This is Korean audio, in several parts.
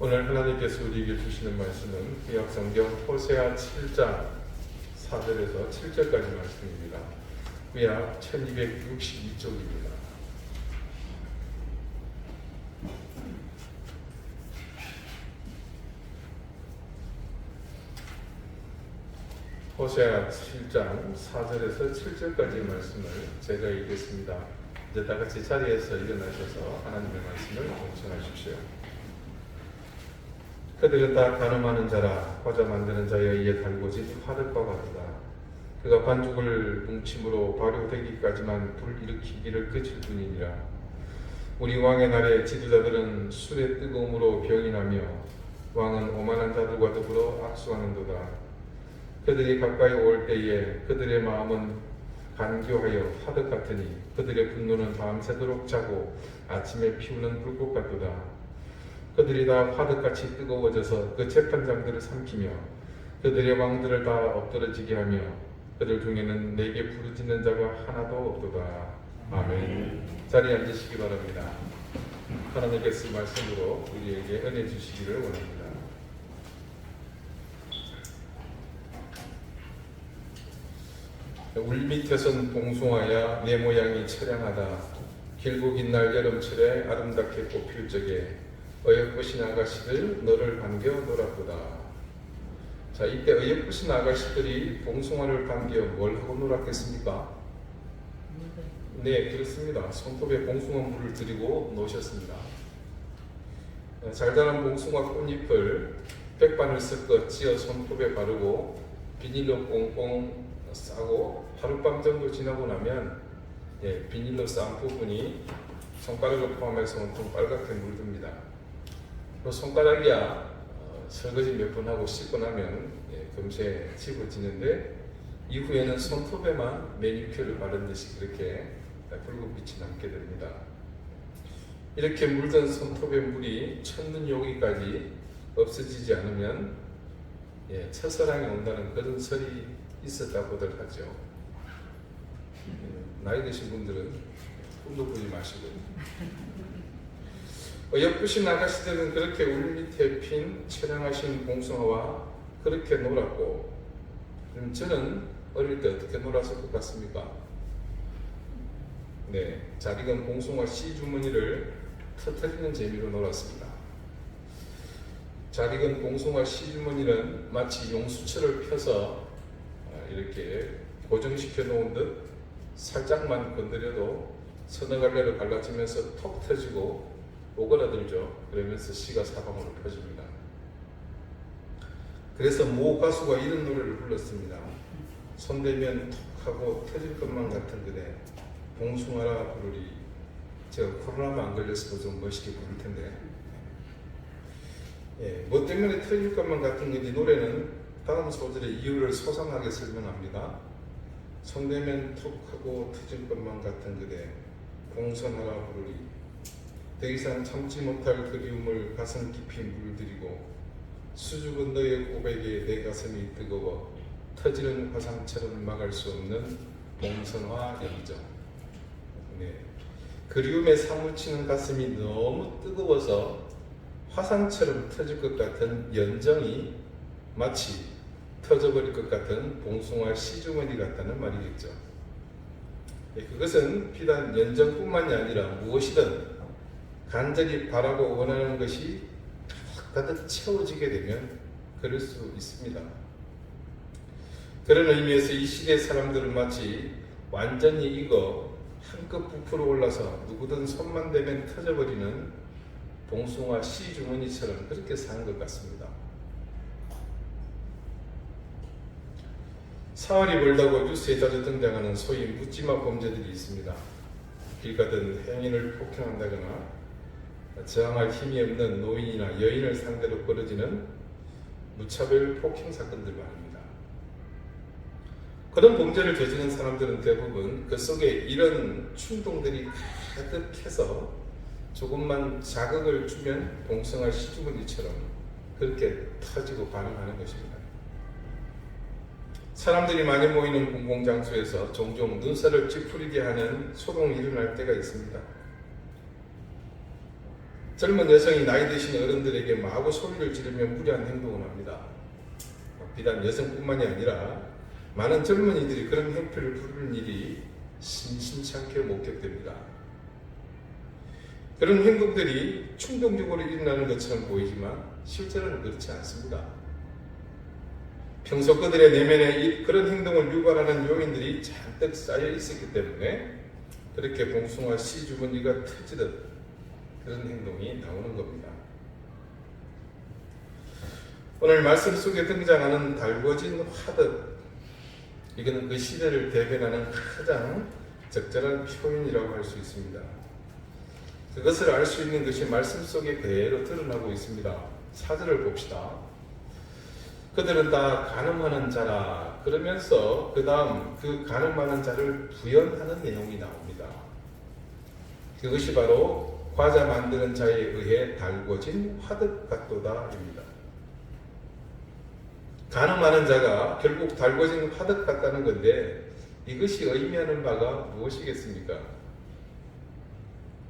오늘 하나님께서 우리에게 주시는 말씀은 구약성경 호세아 7장 4절에서 7절까지 말씀입니다. 구약 1262쪽입니다. 호세아 7장 4절에서 7절까지의 말씀을 제가 읽겠습니다. 이제 다 같이 자리에서 일어나셔서 하나님의 말씀을 공청하십시오. 그들은 다 가늠하는 자라 화자 만드는 자에 의해 달궈진 화덕과 같다. 그가 반죽을 뭉침으로 발효되기까지만 불일으키기를 그칠 뿐이니라. 우리 왕의 날에 지도자들은 술의 뜨거움으로 병이 나며 왕은 오만한 자들과 더불어 악수하는도다. 그들이 가까이 올 때에 그들의 마음은 간교하여 화덕 같으니 그들의 분노는 밤새도록 자고 아침에 피우는 불꽃 같도다. 그들이 다 화덕같이 뜨거워져서 그 재판장들을 삼키며 그들의 왕들을 다 엎드러지게 하며 그들 중에는 내게 부르짖는 자가 하나도 없도다. 아멘. 자리에 앉으시기 바랍니다. 하나님께서 말씀으로 우리에게 은혜 주시기를 원합니다. 울 밑에선 봉숭아야 내 모양이 처량하다. 길고 긴 날 여름철에 아름답게 꽃필 적에 어여쁘신 아가씨들 너를 반겨 놀았도다. 자, 이때 어여쁘신 아가씨들이 봉숭아를 반겨 뭘 하고 놀았겠습니까? 네, 그렇습니다. 손톱에 봉숭아 물을 들이고 노셨습니다. 잘 자란 봉숭아 꽃잎을 백반을 섞어 찧어 손톱에 바르고 비닐로 꽁꽁 싸고 하룻밤 정도 지나고 나면 비닐로 싼 부분이 손가락을 포함해서 온통 빨갛게 물듭니다. 손가락이야 설거지 몇 번 하고 씻고 나면 금세 지워지는데 이후에는 손톱에만 매니큐어를 바른 듯이 그렇게 붉은빛이 남게 됩니다. 이렇게 물든 손톱의 물이 첫눈 여기까지 없어지지 않으면 첫사랑이 온다는 그런 설이 있었다고들 하죠. 나이 드신 분들은 꿈도 꾸지 마시고. 예쁘신 아가씨들은 그렇게 울 밑에 핀 처량하신 봉숭아와 그렇게 놀았고, 그럼 저는 어릴 때 어떻게 놀았을 것 같습니까? 네, 잘 익은 봉숭아 씨 주머니를 터뜨리는 재미로 놀았습니다. 잘 익은 봉숭아 씨 주머니는 마치 용수철을 펴서 이렇게 고정시켜 놓은 듯 살짝만 건드려도 서너 갈래로 갈라지면서 톡 터지고 오그라들죠. 그러면서 씨가 사방으로 펴집니다. 그래서 모 가수가 이런 노래를 불렀습니다. 손대면 톡 하고 터질 것만 같은 그대 봉숭아라 부르리. 제가 코로나만 안 걸렸어도 좀 멋있게 부를 텐데. 뭐 때문에 터질 것만 같은 건지 노래는 다음 소절의 이유를 소상하게 설명합니다. 손대면 톡 하고 터질 것만 같은 그대 봉숭아라 부르리. 더 이상 참지 못할 그리움을 가슴 깊이 물들이고 수줍은 너의 고백에 내 가슴이 뜨거워 터지는 화상처럼 막을 수 없는 봉선화 열정. 그리움에 사무치는 가슴이 너무 뜨거워서 화상처럼 터질 것 같은 연정이 마치 터져버릴 것 같은 봉숭아 씨주머니 같다는 말이겠죠. 그것은 비단 연정뿐만이 아니라 무엇이든 간절히 바라고 원하는 것이 가득 채워지게 되면 그럴 수 있습니다. 그런 의미에서 이 시대 사람들은 마치 완전히 익어 한껏 부풀어 올라서 누구든 손만 대면 터져버리는 봉숭아 씨 주머니처럼 그렇게 사는 것 같습니다. 사활이 멀다고 뉴스에 자주 등장하는 소위 묻지마 범죄들이 있습니다. 길 가든 행인을 폭행한다거나 저항할 힘이 없는 노인이나 여인을 상대로 벌어지는 무차별 폭행 사건들 말입니다. 그런 범죄를 저지른 사람들은 대부분 그 속에 이런 충동들이 가득해서 조금만 자극을 주면 봉숭아 씨주머니처럼 그렇게 터지고 반응하는 것입니다. 사람들이 많이 모이는 공공장소에서 종종 눈살을 찌푸리게 하는 소동이 일어날 때가 있습니다. 젊은 여성이 나이 드신 어른들에게 마구 소리를 지르며 무리한 행동을 합니다. 비단 여성뿐만이 아니라 많은 젊은이들이 그런 행패를 부르는 일이 심심찮게 목격됩니다. 그런 행동들이 충동적으로 일어나는 것처럼 보이지만 실제로는 그렇지 않습니다. 평소 그들의 내면에 그런 행동을 유발하는 요인들이 잔뜩 쌓여 있었기 때문에 그렇게 봉숭아 씨 주머니가 터지듯 그런 행동이 나오는 겁니다. 오늘 말씀 속에 등장하는 달궈진 화덕, 이거는 그 시대를 대변하는 가장 적절한 표현이라고 할 수 있습니다. 그것을 알 수 있는 것이 말씀 속에 그대로 드러나고 있습니다. 4절을 봅시다. 그들은 다 간음하는 자라 그러면서 그 다음 그 간음하는 자를 부연하는 내용이 나옵니다. 그것이 바로 과자 만드는 자에 의해 달궈진 화덕 같도다입니다. 간음하는 자가 결국 달궈진 화덕 같다는 건데 이것이 의미하는 바가 무엇이겠습니까?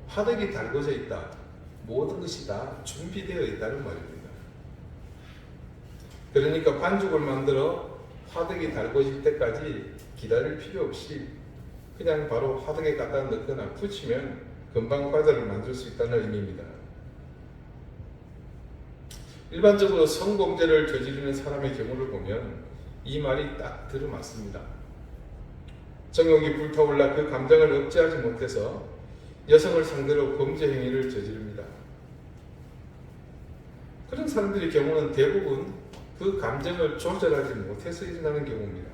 화덕이 달궈져 있다. 모든 것이 다 준비되어 있다는 말입니다. 그러니까 반죽을 만들어 화덕이 달궈질 때까지 기다릴 필요 없이 그냥 바로 화덕에 갖다 넣거나 붙이면 금방 과자를 만들 수 있다는 의미입니다. 일반적으로 성범죄를 저지르는 사람의 경우를 보면 이 말이 딱 들어맞습니다. 정욕이 불타올라 그 감정을 억제하지 못해서 여성을 상대로 범죄 행위를 저지릅니다. 그런 사람들의 경우는 대부분 그 감정을 조절하지 못해서 일어나는 경우입니다.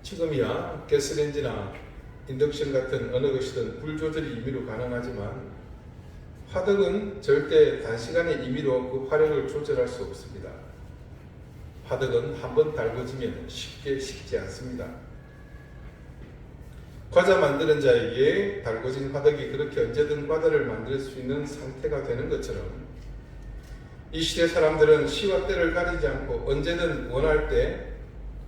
지금이야 가스레인지나 인덕션 같은 어느 것이든 불 조절이 임의로 가능하지만 화덕은 절대 단시간의 임의로 그 화력을 조절할 수 없습니다. 화덕은 한번 달궈지면 쉽게 식지 않습니다. 과자 만드는 자에게 달궈진 화덕이 그렇게 언제든 과자를 만들 수 있는 상태가 되는 것처럼 이 시대 사람들은 시와 때를 가리지 않고 언제든 원할 때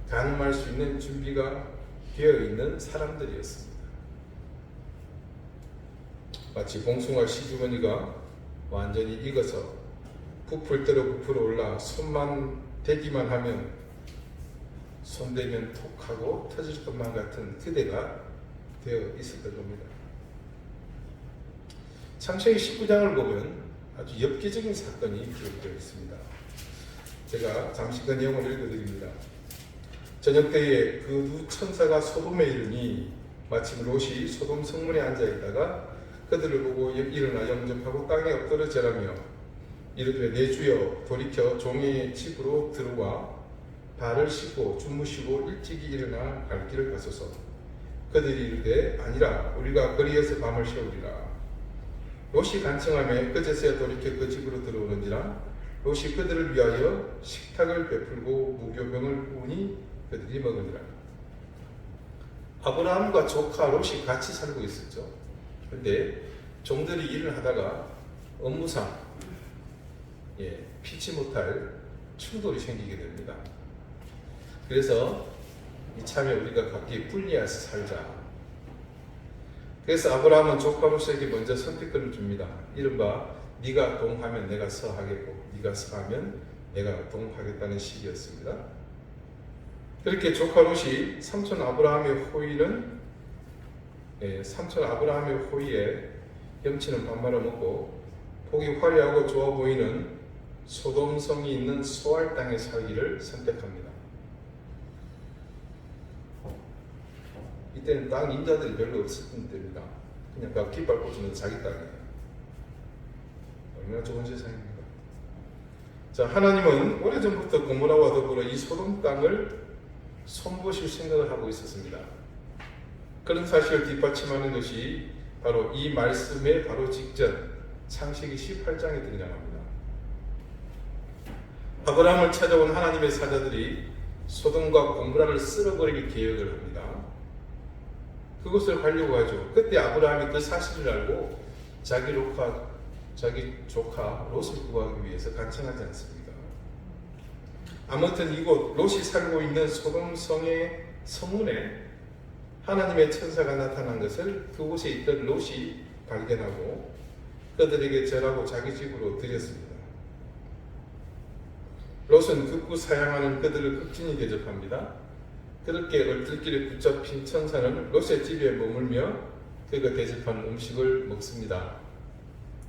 가늠할 수 있는 준비가 되어 있는 사람들이었습니다. 마치 봉숭아 씨주머니가 완전히 익어서 부풀 대로 부풀어 올라 손만 대기만 하면 손대면 톡하고 터질 것만 같은 그대가 되어 있었던 겁니다. 창세기 19장을 보면 아주 엽기적인 사건이 기록되어 있습니다. 제가 잠시 그 내용을 읽어드립니다. 저녁 때에 그 두 천사가 소돔에 이르니 마침 롯이 소돔 성문에 앉아있다가 그들을 보고 일어나 영접하고 땅에 엎드려 절하며 이르되 내 주여 돌이켜 종의 집으로 들어와 발을 씻고 주무시고 일찍이 일어나 갈 길을 가소서. 그들이 이르되 아니라 우리가 거리에서 밤을 새우리라. 롯이 간청하며 그제서야 돌이켜 그 집으로 들어오는지라. 롯이 그들을 위하여 식탁을 베풀고 무교병을 부으니 그들이 먹으니라. 아브라함과 조카 롯이 같이 살고 있었죠. 그런데 종들이 일을 하다가 업무상 피치 못할 충돌이 생기게 됩니다. 그래서 이참에 우리가 각기 분리해서 살자. 그래서 아브라함은 조카 롯에게 먼저 선택권을 줍니다. 이른바 네가 동하면 내가 서하겠고 네가 서하면 내가 동하겠다는 식이었습니다. 그렇게 조카 롯이 삼촌 아브라함의 호의에 염치는 밥 말아먹고 보기 화려하고 좋아 보이는 소돔성이 있는 소알 땅에 살기를 선택합니다. 이때는 땅 임자들이 별로 없었던 때입니다. 그냥 그 깃발 꽂는 자기 땅이에요. 얼마나 좋은 세상입니까? 자, 하나님은 오래전부터 고모라와 더불어 이 소돔 땅을 손보실 생각을 하고 있었습니다. 그런 사실을 뒷받침하는 것이 바로 이 말씀의 바로 직전 창세기 18장에 등장합니다. 아브라함을 찾아온 하나님의 사자들이 소돔과 고모라를 쓸어버리기 계획을 합니다. 그것을 하려고 하죠. 그때 아브라함이 그 사실을 알고 자기 조카 롯을 구하기 위해서 간청하지 않습니까? 아무튼 이곳 롯이 살고 있는 소돔성의 성문에 하나님의 천사가 나타난 것을 그곳에 있던 롯이 발견하고 그들에게 절하고 자기 집으로 들였습니다. 롯은 극구 사양하는 그들을 극진히 대접합니다. 그렇게 얼떨결에 붙잡힌 천사는 롯의 집에 머물며 그가 대접한 음식을 먹습니다.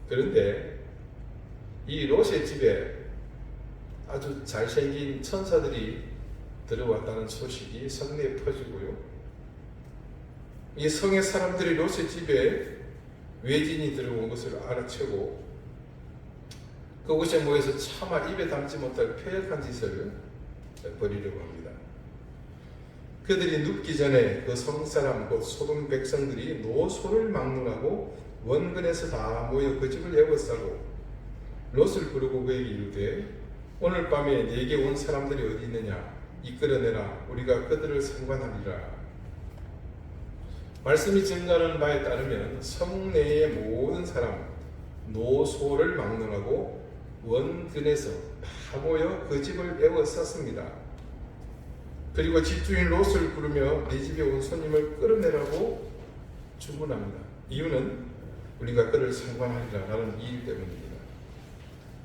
그런데 이 롯의 집에 아주 잘생긴 천사들이 들어왔다는 소식이 성내에 퍼지고요. 이 성의 사람들이 롯의 집에 외진이 들어온 것을 알아채고 그곳에 모여서 차마 입에 담지 못할 폐역한 짓을 벌이려고 합니다. 그들이 눕기 전에 그 성사람 곧 소돔 백성들이 노소를 막론하고 원근에서 다 모여 그 집을 에워싸고 롯을 부르고 그에게 이르되 오늘 밤에 네게 온 사람들이 어디 있느냐 이끌어내라 우리가 그들을 상관하리라. 말씀이 증가하는 바에 따르면 성 내의 모든 사람 노소를 막론하고 원근에서 다 모여 그 집을 에워쌌습니다. 그리고 집주인 롯을 부르며 네 집에 온 손님을 끌어내라고 주문합니다. 이유는 우리가 그를 상관하리라 라는 이유 때문입니다.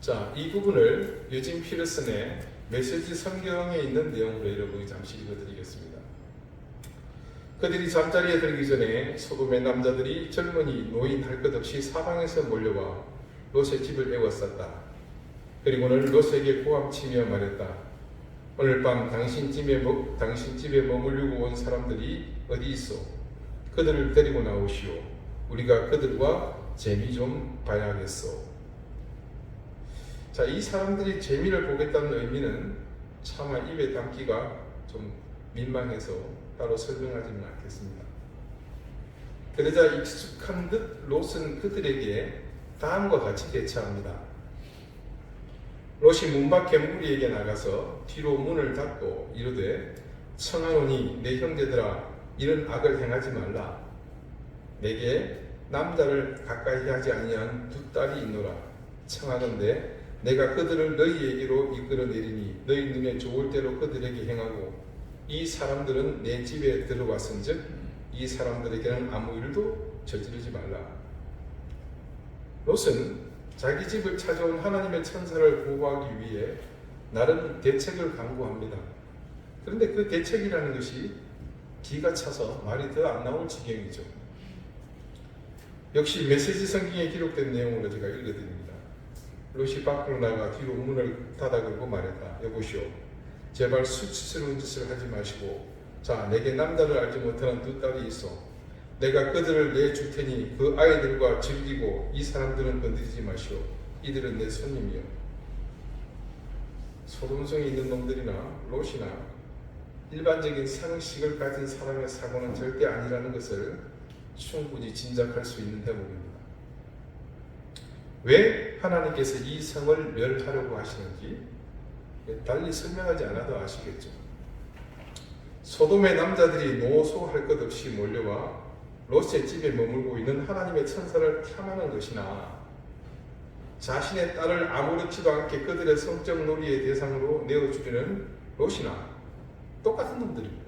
자, 이 부분을 유진 피르슨의 메시지 성경에 있는 내용으로 여러분이 잠시 읽어드리겠습니다. 그들이 잠자리에 들기 전에 소돔의 남자들이 젊은이 노인 할 것 없이 사방에서 몰려와 롯의 집을 에워쌌다. 그리고는 롯에게 고함치며 말했다. 오늘 밤 당신 집에 머물려고 온 사람들이 어디 있어? 그들을 데리고 나오시오. 우리가 그들과 재미 좀 봐야겠어. 자, 이 사람들이 재미를 보겠다는 의미는 차마 입에 담기가 좀 민망해서 따로 설명하지는 않겠습니다. 그러자 익숙한 듯 롯은 그들에게 다음과 같이 대처합니다. 롯이 문 밖에 무리에게 나가서 뒤로 문을 닫고 이르되 청하노니 내 형제들아 이런 악을 행하지 말라. 내게 남자를 가까이 하지 아니한 두 딸이 있노라. 청하건대 내가 그들을 너희에게로 이끌어내리니 너희 눈에 좋을 대로 그들에게 행하고 이 사람들은 내 집에 들어왔은즉 이 사람들에게는 아무 일도 저지르지 말라. 롯은 자기 집을 찾아온 하나님의 천사를 보호하기 위해 나름 대책을 강구합니다. 그런데 그 대책이라는 것이 기가 차서 말이 더 안 나올 지경이죠. 역시 메시지 성경에 기록된 내용으로 제가 읽어드립니다. 롯이 밖으로 나가 뒤로 문을 닫아 걸고 말했다. 여보시오, 제발 수치스러운 짓을 하지 마시고 자, 내게 남자를 알지 못하는 두 딸이 있어. 내가 그들을 내줄 테니 그 아이들과 즐기고 이 사람들은 건드리지 마시오. 이들은 내 손님이요. 소돔성이 있는 놈들이나 롯이나 일반적인 상식을 가진 사람의 사고는 절대 아니라는 것을 충분히 짐작할 수 있는 대목입니다. 왜 하나님께서 이 성을 멸하려고 하시는지 달리 설명하지 않아도 아시겠죠. 소돔의 남자들이 노소할 것 없이 몰려와 롯의 집에 머물고 있는 하나님의 천사를 탐하는 것이나 자신의 딸을 아무렇지도 않게 그들의 성적 놀이의 대상으로 내어주려는 롯이나 똑같은 놈들입니다.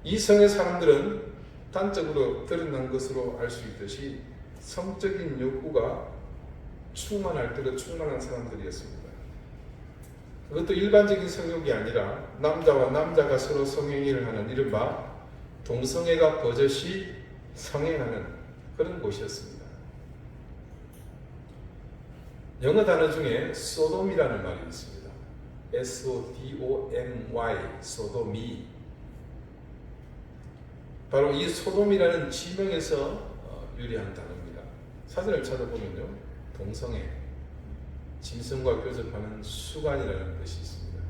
이 성의 사람들은 단적으로 드러난 것으로 알 수 있듯이 성적인 욕구가 충만할 대로 충만한 사람들이었습니다. 그것도 일반적인 성욕이 아니라 남자와 남자가 서로 성행위를 하는 이른바 동성애가 버젓이 성행하는 그런 곳이었습니다. 영어 단어 중에 소돔이라는 말이 있습니다. S-O-D-O-M-Y, 소돔이. 바로 이 소돔이라는 지명에서 유래한 단어입니다. 사전을 찾아보면요, 동성애, 짐승과 교접하는 수간이라는 것이 있습니다.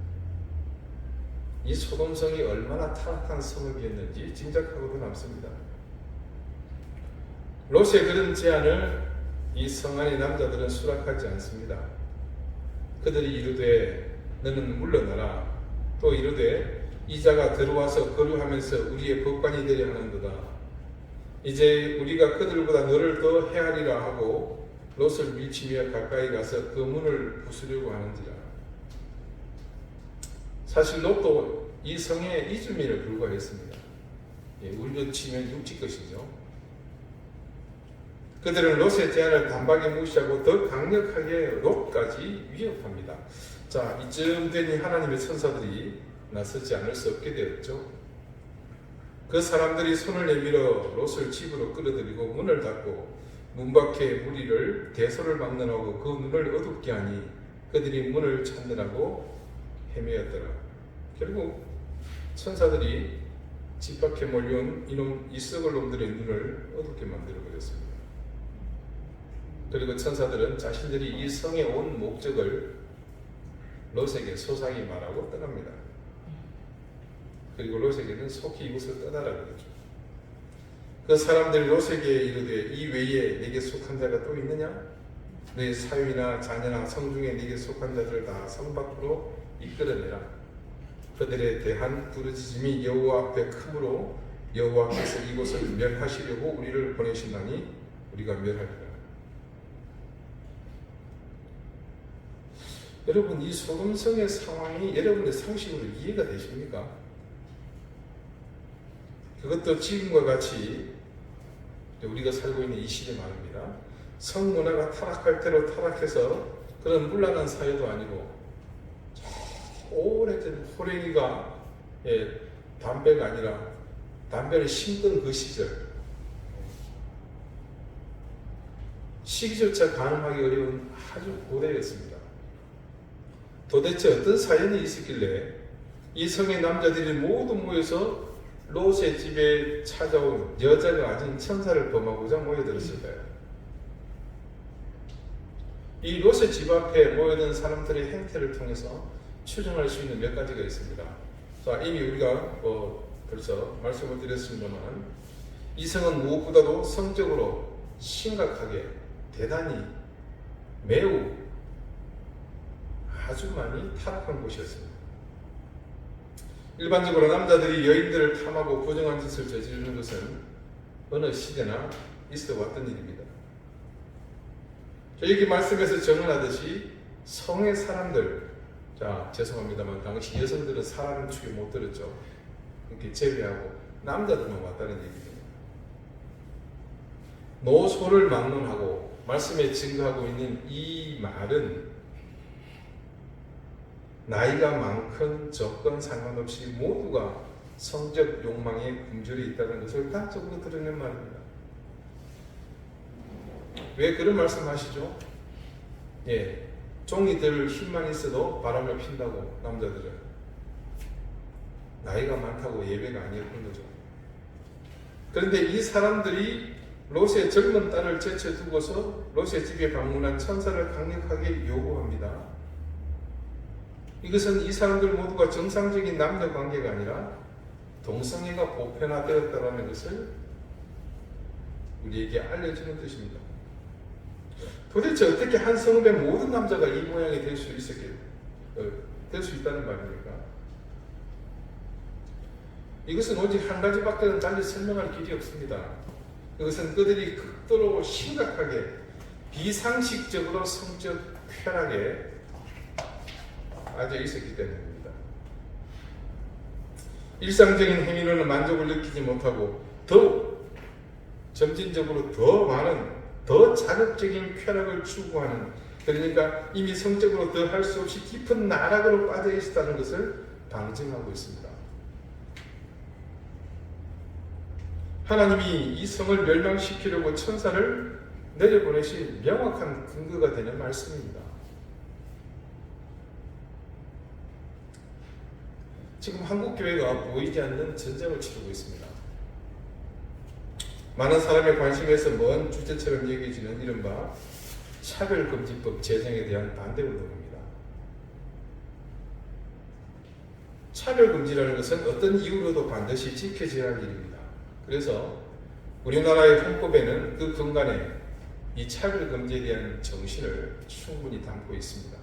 이 소돔성이 얼마나 타락한 성읍이었는지 짐작하고도 남습니다. 롯의 그런 제안을 이 성 안의 남자들은 수락하지 않습니다. 그들이 이르되 너는 물러나라. 또 이르되 이자가 들어와서 거류하면서 우리의 법관이 되려 하는도다. 이제 우리가 그들보다 너를 더 헤아리라 하고 롯을 밀치며 가까이 가서 그 문을 부수려고 하는지라. 사실 롯도 이 성의 이주민에 불과했습니다. 우리로 치면 육지 것이죠. 그들은 롯의 제안을 단박에 무시하고 더 강력하게 롯까지 위협합니다. 자, 이쯤 되니 하나님의 천사들이 나서지 않을 수 없게 되었죠. 그 사람들이 손을 내밀어 롯을 집으로 끌어들이고 문을 닫고 문 밖에 무리를 대소를 막론하고 그 눈을 어둡게 하니 그들이 문을 찾느라고 헤매었더라. 결국 천사들이 집 밖에 몰려온 이 썩을 놈들의 눈을 어둡게 만들어 버렸습니다. 그리고 천사들은 자신들이 이 성에 온 목적을 롯에게 소상히 말하고 떠납니다. 그리고 롯에게는 속히 이곳을 떠나라 그러죠. 그 사람들이 롯에게 이르되 이 외에 내게 속한 자가 또 있느냐? 너의 사위나 자녀나 성중에 내게 속한 자들을 다 성 밖으로 이끌어내라. 그들에 대한 부르짖음이 여호와 앞에 크므로 여호와께서 이곳을 멸하시려고 우리를 보내신다니 우리가 멸하리라. 여러분, 이 소돔성의 상황이 여러분의 상식으로 이해가 되십니까? 그것도 지금과 같이 우리가 살고 있는 이 시대 말입니다. 성문화가 타락할 대로 타락해서 그런 문란한 사회도 아니고 오래전 호랭이가 담배가 아니라 담배를 심던 그 시절, 시기조차 가늠하기 어려운 아주 고대였습니다. 도대체 어떤 사연이 있었길래 이 성의 남자들이 모두 모여서 롯의 집에 찾아온 여자가 아닌 천사를 범하고자 모여들었을까요? 이 롯의 집 앞에 모여든 사람들의 행태를 통해서 추정할 수 있는 몇 가지가 있습니다. 자, 이미 우리가 벌써 말씀을 드렸습니다만 이 성은 무엇보다도 성적으로 심각하게 대단히 매우 아주 많이 타락한 곳이었습니다. 일반적으로 남자들이 여인들을 탐하고 부정한 짓을 저지르는 것은 어느 시대나 있어 왔던 일입니다. 여기 말씀에서 정언하듯이 성의 사람들, 자, 죄송합니다만 당시 여성들은 사람 축에 못 들었죠. 이렇게 제외하고 남자들만 왔다는 얘기입니다. 노소를 막론하고 말씀에 증거하고 있는 이 말은 나이가 많건 적건 상관없이 모두가 성적 욕망에 굶주려 있다는 것을 단적으로 드러낸 말입니다. 왜 그런 말씀 하시죠? 종이들 힘만 있어도 바람을 핀다고 남자들은 나이가 많다고 예배가 아니었던 거죠. 그런데 이 사람들이 롯의 젊은 딸을 제쳐두고서 롯의 집에 방문한 천사를 강력하게 요구합니다. 이것은 이 사람들 모두가 정상적인 남녀 관계가 아니라 동성애가 보편화되었다는 것을 우리에게 알려주는 뜻입니다. 도대체 어떻게 한 성읍의 모든 남자가 이 모양이 될 수 있다는 말입니까? 이것은 오직 한 가지밖에는 달리 설명할 길이 없습니다. 그것은 그들이 극도로 심각하게 비상식적으로 성적 쾌락에 빠져 있었기 때문입니다. 일상적인 행위로는 만족을 느끼지 못하고 더욱 점진적으로 더 많은 더 자극적인 쾌락을 추구하는, 그러니까 이미 성적으로 더 할 수 없이 깊은 나락으로 빠져 있었다는 것을 방증하고 있습니다. 하나님이 이 성을 멸망시키려고 천사를 내려보내신 명확한 근거가 되는 말씀입니다. 지금 한국교회가 보이지 않는 전쟁을 치르고 있습니다. 많은 사람의 관심에서 먼 주제처럼 여겨지는 이른바 차별금지법 제정에 대한 반대운동입니다. 차별금지라는 것은 어떤 이유로도 반드시 지켜져야 할 일입니다. 그래서 우리나라의 헌법에는 그 근간에 이 차별금지에 대한 정신을 충분히 담고 있습니다.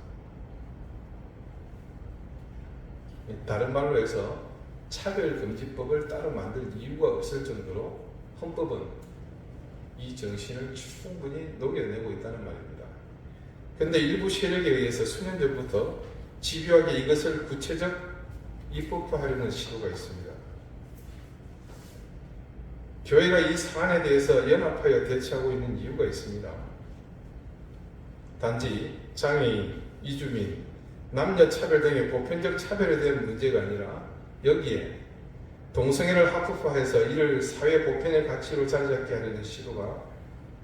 다른 말로 해서 차별금지법을 따로 만들 이유가 없을 정도로 헌법은 이 정신을 충분히 녹여내고 있다는 말입니다. 그런데 일부 세력에 의해서 수년 전부터 집요하게 이것을 구체적 입법화하려는 시도가 있습니다. 교회가 이 사안에 대해서 연합하여 대처하고 있는 이유가 있습니다. 단지 장애인, 이주민, 남녀 차별 등의 보편적 차별에 대한 문제가 아니라 여기에 동성애를 합법화해서 이를 사회 보편의 가치로 자리잡게 하려는 시도가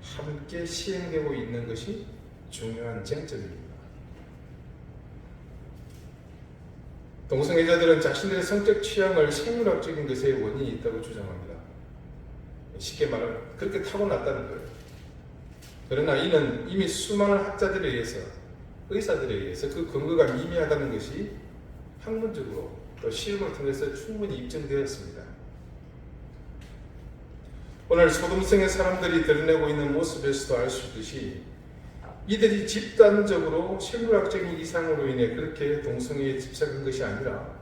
함께 시행되고 있는 것이 중요한 쟁점입니다. 동성애자들은 자신들의 성적 취향을 생물학적인 것에 원인이 있다고 주장합니다. 쉽게 말하면 그렇게 타고났다는 거예요. 그러나 이는 이미 수많은 학자들에 의해서, 의사들에 의해서 그 근거가 미미하다는 것이 학문적으로 또 실험을 통해서 충분히 입증되었습니다. 오늘 소동성의 사람들이 드러내고 있는 모습에서도 알 수 있듯이 이들이 집단적으로 생물학적인 이상으로 인해 그렇게 동성애에 집착한 것이 아니라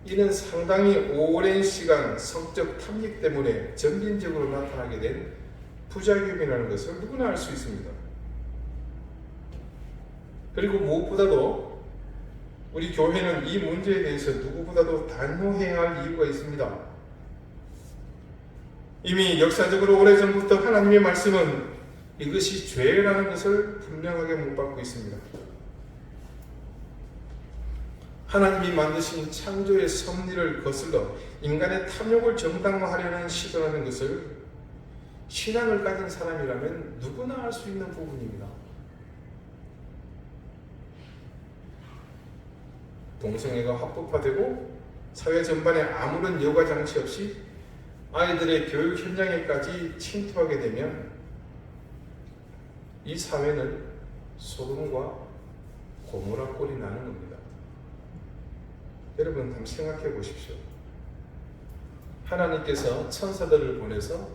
이는 상당히 오랜 시간 성적 탐닉 때문에 점진적으로 나타나게 된 부작용이라는 것을 누구나 알 수 있습니다. 그리고 무엇보다도 우리 교회는 이 문제에 대해서 누구보다도 단호해야 할 이유가 있습니다. 이미 역사적으로 오래전부터 하나님의 말씀은 이것이 죄라는 것을 분명하게 못받고 있습니다. 하나님이 만드신 창조의 섭리를 거슬러 인간의 탐욕을 정당화하려는 시도라는 것을 신앙을 가진 사람이라면 누구나 알 수 있는 부분입니다. 동성애가 합법화되고 사회 전반에 아무런 여과 장치 없이 아이들의 교육 현장에까지 침투하게 되면 이 사회는 소돔과 고모라 꼴이 나는 겁니다. 여러분 한번 생각해 보십시오. 하나님께서 천사들을 보내서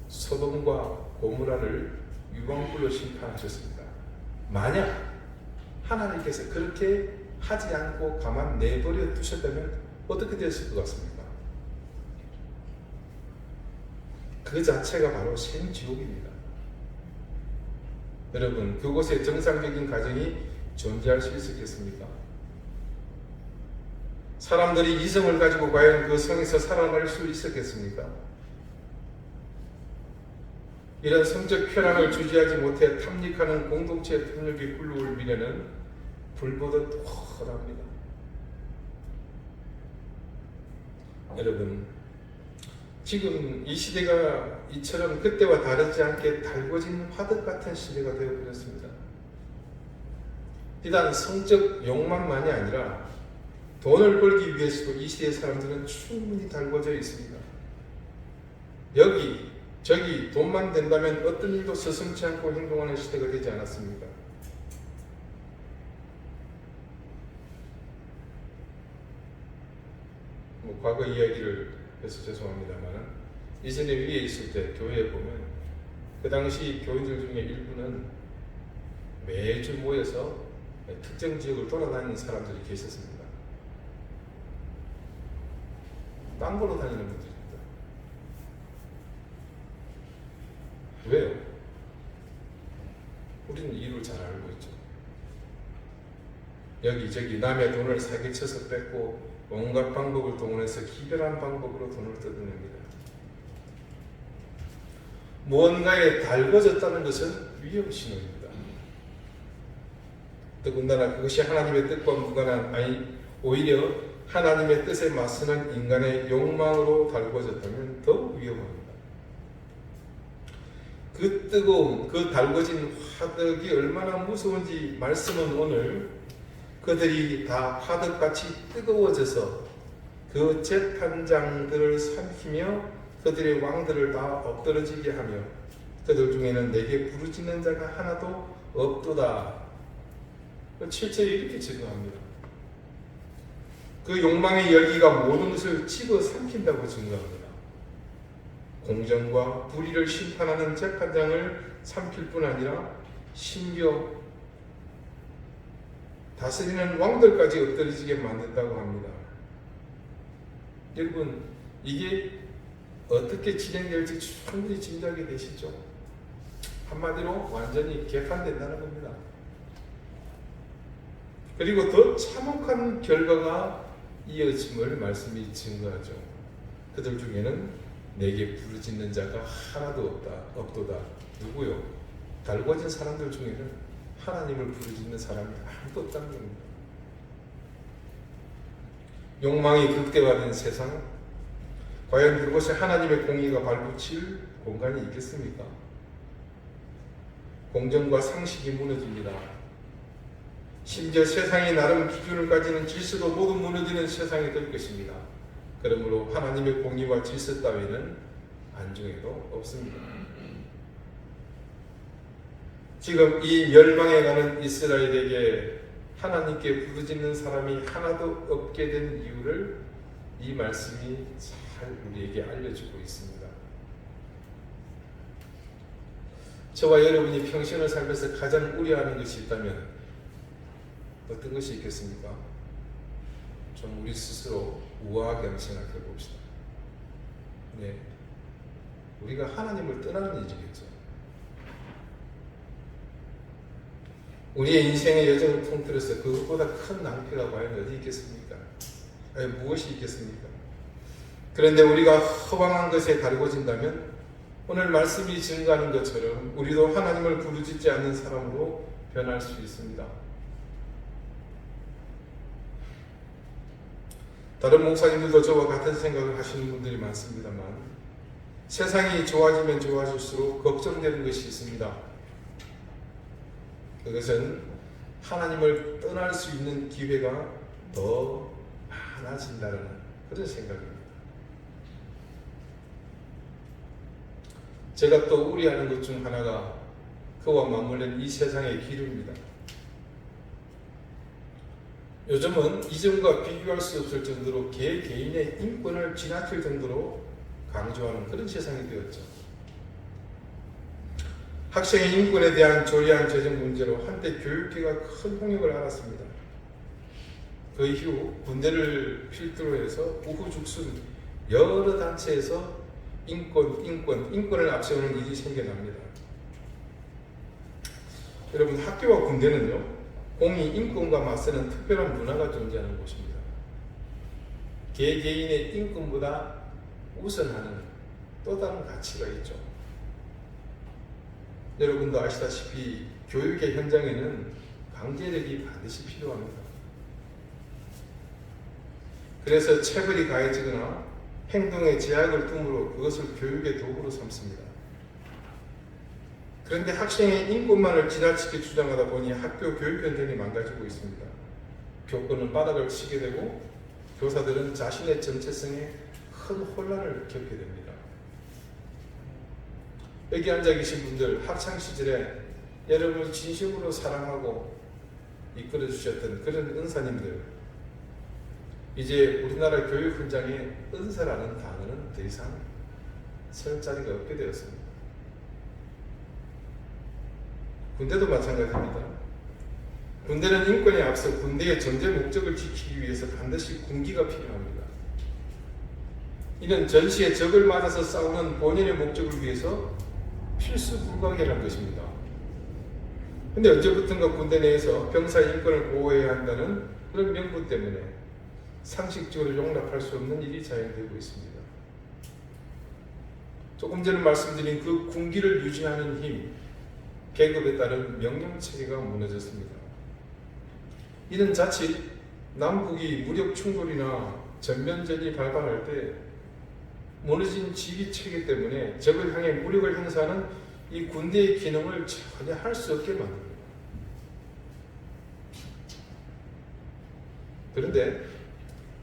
소돔과 고모라를 유황불로 심판하셨습니다. 만약 하나님께서 그렇게 하지 않고 가만 내버려 두셨다면 어떻게 됐을 것 같습니까? 그 자체가 바로 생지옥입니다. 여러분, 그곳에 정상적인 가정이 존재할 수 있었겠습니까? 사람들이 이성을 가지고 과연 그 성에서 살아날 수 있었겠습니까? 이런 성적 쾌락을 주지하지 못해 탐닉하는 공동체의 탐욕의 굴욕을 미래는 불보듯 훤합니다. 여러분, 지금 이 시대가 이처럼 그때와 다르지 않게 달궈진 화덕 같은 시대가 되어버렸습니다. 비단 성적 욕망만이 아니라 돈을 벌기 위해서도 이 시대의 사람들은 충분히 달궈져 있습니다. 여기 저기 돈만 된다면 어떤 일도 서슴지 않고 행동하는 시대가 되지 않았습니까? 과거 이야기를 해서 죄송합니다만 이전에 위에 있을 때 교회에 보면 그 당시 교인들 중에 일부는 매주 모여서 특정 지역을 돌아다니는 사람들이 계셨습니다. 땅 보러 다니는 분들입니다. 왜요? 우리는 이유를 잘 알고 있죠. 여기저기 남의 돈을 사기쳐서 뺏고 온갖 방법을 동원해서 기별한 방법으로 돈을 뜯어냅니다. 무언가에 달궈졌다는 것은 위험 신호입니다. 더군다나 그것이 하나님의 뜻과 무관한, 아니 오히려 하나님의 뜻에 맞서는 인간의 욕망으로 달궈졌다면 더욱 위험합니다. 그 뜨거운, 그 달궈진 화덕이 얼마나 무서운지 말씀은 오늘 그들이 다 화덕같이 뜨거워져서 그 재판장들을 삼키며 그들의 왕들을 다 엎드러지게 하며 그들 중에는 내게 부르짖는 자가 하나도 없도다. 7절에 이렇게 증거합니다. 그 욕망의 열기가 모든 것을 집어삼킨다고 증거합니다. 공정과 불의를 심판하는 재판장을 삼킬 뿐 아니라 심지어 다스리는 왕들까지 엎드러지게 만든다고 합니다. 여러분, 이게 어떻게 진행될지 충분히 짐작이 되시죠? 한마디로 완전히 개판된다는 겁니다. 그리고 더 참혹한 결과가 이어짐을 말씀이 증거하죠. 그들 중에는 내게 부르짖는 자가 하나도 없도다. 누구요? 달궈진 사람들 중에는 하나님을 부르짖는 사람이 아무도 없다는 겁니다. 욕망이 극대화된 세상, 과연 그곳에 하나님의 공의가 발붙일 공간이 있겠습니까? 공정과 상식이 무너집니다. 심지어 세상이 나름 기준을 가지는 질서도 모두 무너지는 세상이 될 것입니다. 그러므로 하나님의 공의와 질서 따위는 안중에도 없습니다. 지금 이 멸망해가는 이스라엘에게 하나님께 부르짖는 사람이 하나도 없게 된 이유를 이 말씀이 잘 우리에게 알려주고 있습니다. 저와 여러분이 평생을 살면서 가장 우려하는 것이 있다면 어떤 것이 있겠습니까? 좀 우리 스스로 우아하게 한번 생각해 봅시다. 네, 우리가 하나님을 떠나는 일이겠죠. 우리의 인생의 여정을 통틀어서 그것보다 큰 낭패가 과연 어디 있겠습니까? 아니, 무엇이 있겠습니까? 그런데 우리가 허망한 것에 가르쳐진다면 오늘 말씀이 증거하는 것처럼 우리도 하나님을 부르짖지 않는 사람으로 변할 수 있습니다. 다른 목사님들도 저와 같은 생각을 하시는 분들이 많습니다만 세상이 좋아지면 좋아질수록 걱정되는 것이 있습니다. 그것은 하나님을 떠날 수 있는 기회가 더 많아진다는 그런 생각입니다. 제가 또 우려하는 것 중 하나가 그와 맞물린 이 세상의 기류입니다. 요즘은 이전과 비교할 수 없을 정도로 개개인의 인권을 지나칠 정도로 강조하는 그런 세상이 되었죠. 학생의 인권에 대한 조리한 재정 문제로 한때 교육계가 큰 홍역을 알았습니다. 그 이후 군대를 필두로 해서 우후죽순 여러 단체에서 인권을 앞세우는 일이 생겨납니다. 여러분, 학교와 군대는요, 공의, 인권과 맞서는 특별한 문화가 존재하는 곳입니다. 개개인의 인권보다 우선하는 또 다른 가치가 있죠. 여러분도 아시다시피 교육의 현장에는 강제력이 반드시 필요합니다. 그래서 체벌이 가해지거나 행동에 제약을 둠으로 그것을 교육의 도구로 삼습니다. 그런데 학생의 인권만을 지나치게 주장하다 보니 학교 교육 현장이 망가지고 있습니다. 교권은 바닥을 치게 되고 교사들은 자신의 정체성에 큰 혼란을 겪게 됩니다. 여기 앉아 계신 분들, 학창시절에 여러분을 진심으로 사랑하고 이끌어 주셨던 그런 은사님들, 이제 우리나라 교육 현장에 은사라는 단어는 더 이상 쓸 자리가 없게 되었습니다. 군대도 마찬가지입니다. 군대는 인권에 앞서 군대의 전제 목적을 지키기 위해서 반드시 군기가 필요합니다. 이는 전시에 적을 맞아서 싸우는 본연의 목적을 위해서 필수 불가결한 것입니다. 그런데 언제부턴가 군대 내에서 병사 인권을 보호해야 한다는 그런 명분 때문에 상식적으로 용납할 수 없는 일이 자행되고 있습니다. 조금 전에 말씀드린 그 군기를 유지하는 힘, 계급에 따른 명령체계가 무너졌습니다. 이는 자칫 남북이 무력 충돌이나 전면전이 발발할 때 무너진 지휘체계 때문에 적을 향해 무력을 행사하는 이 군대의 기능을 전혀 할 수 없게 만듭니다. 그런데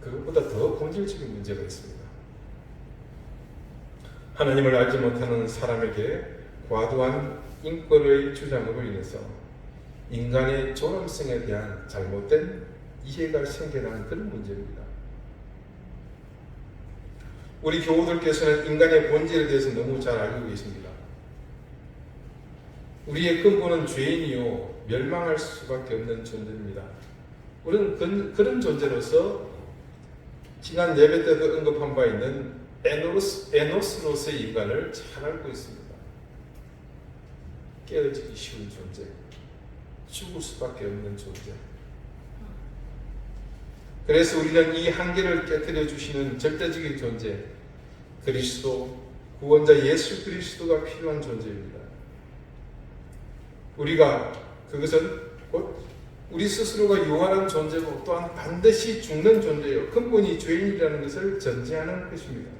그것보다 더 본질적인 문제가 있습니다. 하나님을 알지 못하는 사람에게 과도한 인권의 주장으로 인해서 인간의 존엄성에 대한 잘못된 이해가 생겨나는 그런 문제입니다. 우리 교우들께서는 인간의 본질에 대해서 너무 잘 알고 계십니다. 우리의 근본은 죄인이요 멸망할 수밖에 없는 존재입니다. 우리는 그런 존재로서 지난 예배 때도 언급한 바 있는 에노스로서의 인간을 잘 알고 있습니다. 깨어지기 쉬운 존재, 죽을 수밖에 없는 존재. 그래서 우리는 이 한계를 깨뜨려 주시는 절대적인 존재, 그리스도 구원자 예수 그리스도가 필요한 존재입니다. 우리가 그것은 곧 우리 스스로가 유한한 존재고 또한 반드시 죽는 존재요. 근본이 죄인이라는 것을 전제하는 것입니다.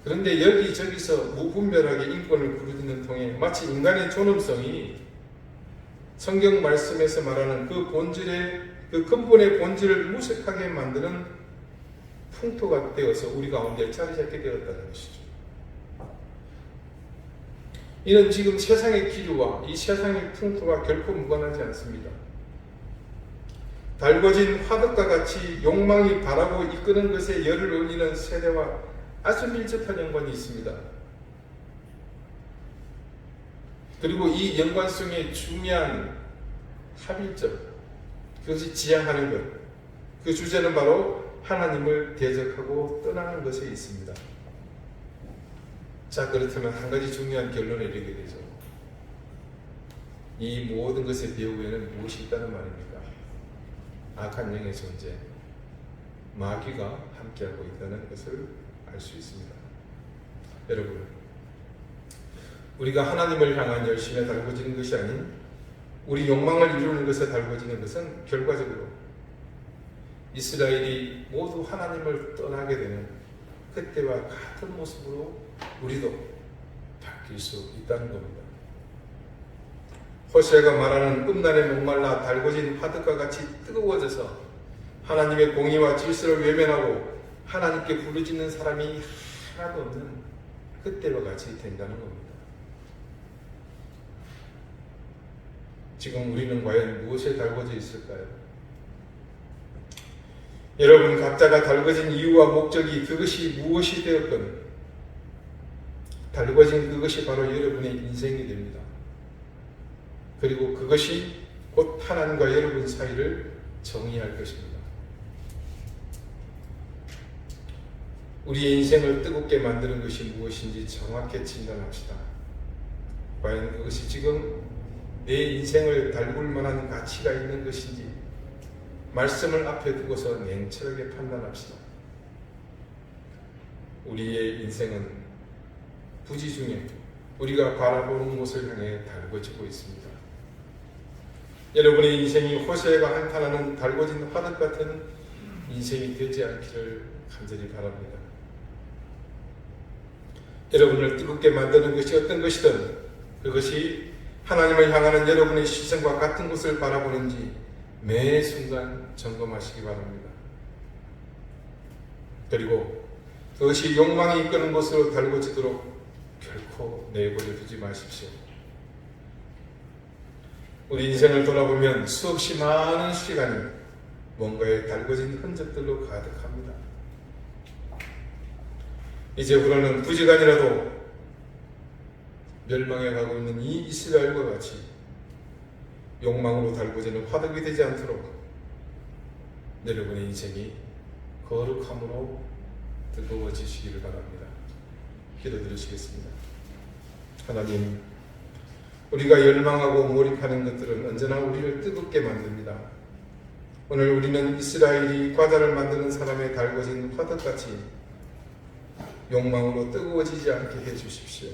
그런데 여기저기서 무분별하게 인권을 부르짖는 통해 마치 인간의 존엄성이 성경 말씀에서 말하는 그 본질의 그 근본의 본질을 무색하게 만드는 풍토가 되어서 우리 가운데 자리 잡게 되었다는 것이죠. 이는 지금 세상의 기류와 이 세상의 풍토가 결코 무관하지 않습니다. 달궈진 화덕과 같이 욕망이 바라고 이끄는 것에 열을 올리는 세대와 아주 밀접한 연관이 있습니다. 그리고 이 연관성의 중요한 합일점, 그것이 지향하는 것, 그 주제는 바로 하나님을 대적하고 떠나는 것에 있습니다. 자, 그렇다면 한 가지 중요한 결론에 이르게 되죠. 이 모든 것의 배후에는 무엇이 있다는 말입니까? 악한 영의 존재, 마귀가 함께하고 있다는 것을 알 수 있습니다. 여러분, 우리가 하나님을 향한 열심에 달궈지는 것이 아닌 우리 욕망을 이루는 것에 달궈지는 것은 결과적으로 이스라엘이 모두 하나님을 떠나게 되는 그때와 같은 모습으로 우리도 바뀔 수 있다는 겁니다. 호세아가 말하는 음란에 목말라 달궈진 화덕과 같이 뜨거워져서 하나님의 공의와 질서를 외면하고 하나님께 부르짖는 사람이 하나도 없는 그때와 같이 된다는 겁니다. 지금 우리는 과연 무엇에 달궈져 있을까요? 여러분 각자가 달궈진 이유와 목적이 그것이 무엇이 되었건 달궈진 그것이 바로 여러분의 인생이 됩니다. 그리고 그것이 곧 하나님과 여러분 사이를 정의할 것입니다. 우리의 인생을 뜨겁게 만드는 것이 무엇인지 정확히 진단합시다. 과연 그것이 지금 내 인생을 달굴 만한 가치가 있는 것인지 말씀을 앞에 두고서 냉철하게 판단합시다. 우리의 인생은 부지 중에 우리가 바라보는 곳을 향해 달궈지고 있습니다. 여러분의 인생이 호세아가 한탄하는 달궈진 화덕 같은 인생이 되지 않기를 간절히 바랍니다. 여러분을 뜨겁게 만드는 것이 어떤 것이든 그것이 하나님을 향하는 여러분의 시선과 같은 것을 바라보는지 매 순간 점검하시기 바랍니다. 그리고 그것이 욕망이 이끄는 것으로 달궈지도록 결코 내버려 두지 마십시오. 우리 인생을 돌아보면 수없이 많은 시간이 뭔가에 달궈진 흔적들로 가득합니다. 이제부터는 부지간이라도 멸망해 가고 있는 이 이스라엘과 같이 욕망으로 달궈지는 화덕이 되지 않도록 여러분의 인생이 거룩함으로 뜨거워지시기를 바랍니다. 기도드리시겠습니다. 하나님, 우리가 열망하고 몰입하는 것들은 언제나 우리를 뜨겁게 만듭니다. 오늘 우리는 이스라엘이 과자를 만드는 사람의 달궈진 화덕같이 욕망으로 뜨거워지지 않게 해주십시오.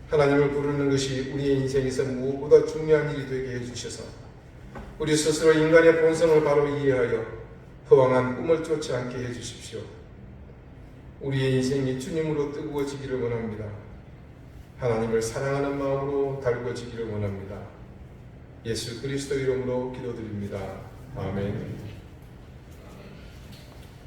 하나님을 부르는 것이 우리의 인생에서 무엇보다 중요한 일이 되게 해주셔서 우리 스스로 인간의 본성을 바로 이해하여 허황한 꿈을 쫓지 않게 해주십시오. 우리의 인생이 주님으로 뜨거워지기를 원합니다. 하나님을 사랑하는 마음으로 달궈지기를 원합니다. 예수 그리스도 이름으로 기도드립니다. 아멘.